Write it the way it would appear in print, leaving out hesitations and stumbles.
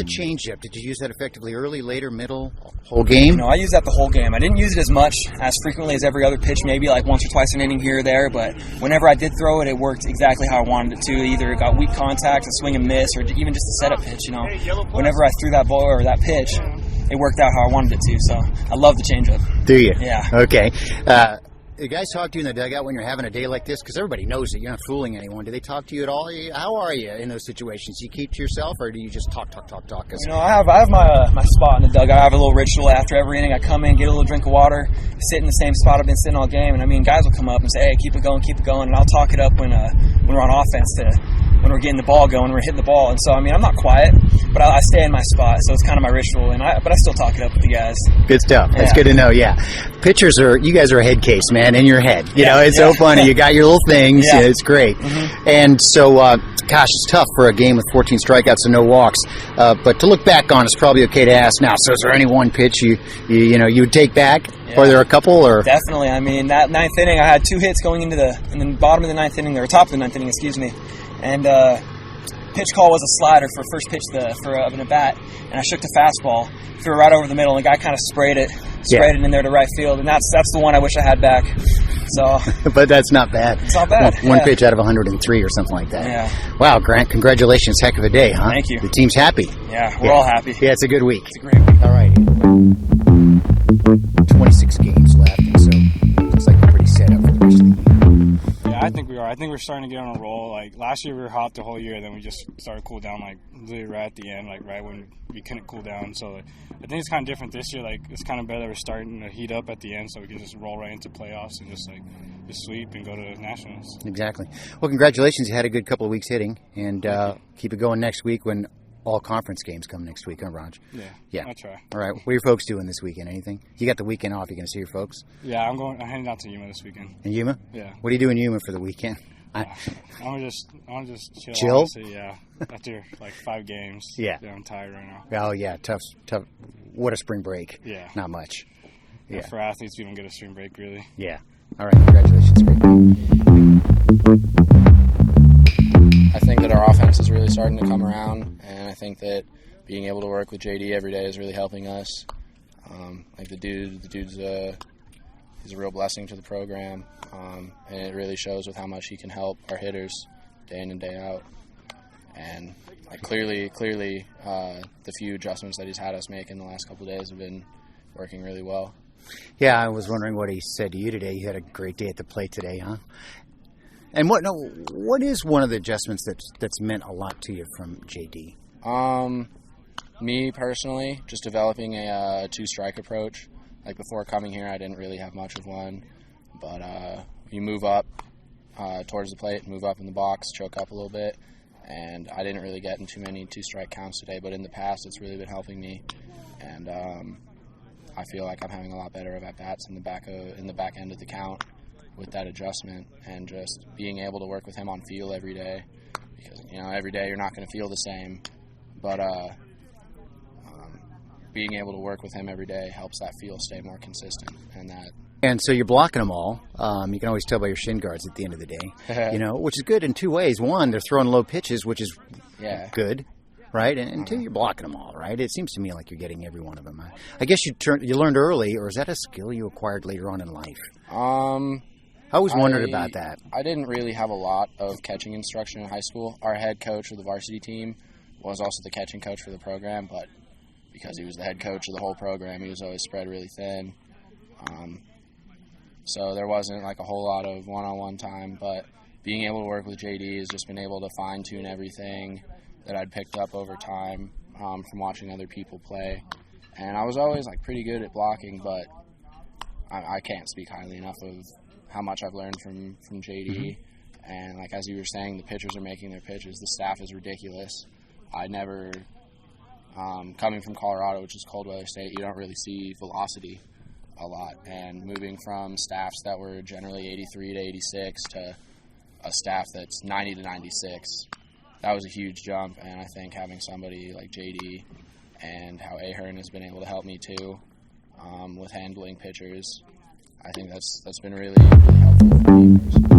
the changeup? Did you use that effectively early, later, middle, whole game? No, I used that the whole game. I didn't use it as much, as frequently as every other pitch, maybe like once or twice an inning here or there, but whenever I did throw it, it worked exactly how I wanted it to. Either it got weak contact, a swing and miss, or even just a setup pitch, you know. Whenever I threw that ball or that pitch, it worked out how I wanted it to, so I love the changeup. Do you? Yeah. Okay. The guys talk to you in the dugout when you're having a day like this? Because everybody knows that you're not fooling anyone. Do they talk to you at all? How are you in those situations? Do you keep to yourself, or do you just talk? You know, I have my spot in the dugout. I have a little ritual after every inning. I come in, get a little drink of water, sit in the same spot I've been sitting all game, and I mean, guys will come up and say, "Hey, keep it going," and I'll talk it up when we're on offense when we're getting the ball going, we're hitting the ball. And so, I mean, I'm not quiet, but I stay in my spot, so it's kind of my ritual. But I still talk it up with the guys. Good stuff. That's good to know. Yeah, pitchers you guys are a head case, man, in your head. You know, it's so funny. You got your little things. Yeah. It's great. Mm-hmm. And so, gosh, it's tough for a game with 14 strikeouts and no walks. But to look back on, it's probably okay to ask now. So, is there any one pitch you would take back? Yeah. Or there are a couple? Or definitely. I mean, that ninth inning, I had 2 hits going into the bottom of the ninth inning, or top of the ninth inning, excuse me. And pitch call was a slider for first pitch of an at-bat, and I shook the fastball, threw it right over the middle, and the guy kind of sprayed it in there to right field, and that's the one I wish I had back. So, but that's not bad. It's not bad. One pitch out of 103 or something like that. Yeah. Wow, Grant, congratulations. Heck of a day, huh? Thank you. The team's happy. Yeah, we're all happy. Yeah, it's a good week. It's a great week. All right. 26 games left, and so it looks like you're pretty set up for the rest of the year. Yeah, I think we are. I think we're starting to get on a roll. Like last year, we were hot the whole year. Then we just started to cool down, like literally right at the end, like right when we couldn't cool down. So I think it's kind of different this year. Like it's kind of better that we're starting to heat up at the end, so we can just roll right into playoffs and just sweep and go to nationals. Exactly. Well, congratulations. You had a good couple of weeks hitting, and keep it going next week when all conference games come next week, huh, Raj? Yeah. I'll try. All right. What are your folks doing this weekend? Anything? You got the weekend off. You going to see your folks? Yeah, I'm heading out to Yuma this weekend. In Yuma? Yeah. What are you doing in Yuma for the weekend? I want to just chill. Chill? Honestly, yeah. After like 5 games. Yeah. I'm tired right now. Oh yeah, tough. What a spring break. Yeah. Not much. Yeah. For athletes, we don't get a spring break really. Yeah. All right. Congratulations. Great. I think that our offense is really starting to come around, and I think that being able to work with JD every day is really helping us. Like the dude's he's a real blessing to the program, and it really shows with how much he can help our hitters day in and day out. And like clearly, the few adjustments that he's had us make in the last couple of days have been working really well. Yeah, I was wondering what he said to you today. You had a great day at the plate today, huh? And what is one of the adjustments that's meant a lot to you from JD? Me personally, just developing a 2-strike approach. Like before coming here, I didn't really have much of one, but you move up towards the plate, move up in the box, choke up a little bit, and I didn't really get in too many 2-strike counts today. But in the past, it's really been helping me, and I feel like I'm having a lot better of at bats in the back end of the count with that adjustment, and just being able to work with him on feel every day, because every day you're not going to feel the same, but being able to work with him every day helps that feel stay more consistent. And so you're blocking them all. You can always tell by your shin guards at the end of the day, which is good in 2 ways. One, they're throwing low pitches, which is good, right? And 2, you're blocking them all, right? It seems to me like you're getting every one of them. I guess you learned early, or is that a skill you acquired later on in life? I always wondered about that. I didn't really have a lot of catching instruction in high school. Our head coach of the varsity team was also the catching coach for the program, but because he was the head coach of the whole program, he was always spread really thin. So there wasn't like a whole lot of one-on-one time, but being able to work with JD has just been able to fine-tune everything that I'd picked up over time from watching other people play. And I was always like pretty good at blocking, but I can't speak highly enough of how much I've learned from JD. Mm-hmm. And like as you were saying, the pitchers are making their pitches. The staff is ridiculous. I never, coming from Colorado, which is cold weather state, you don't really see velocity a lot. And moving from staffs that were generally 83 to 86 to a staff that's 90 to 96, that was a huge jump. And I think having somebody like JD and how Ahern has been able to help me too with handling pitchers, I think that's been really, really helpful for me personally.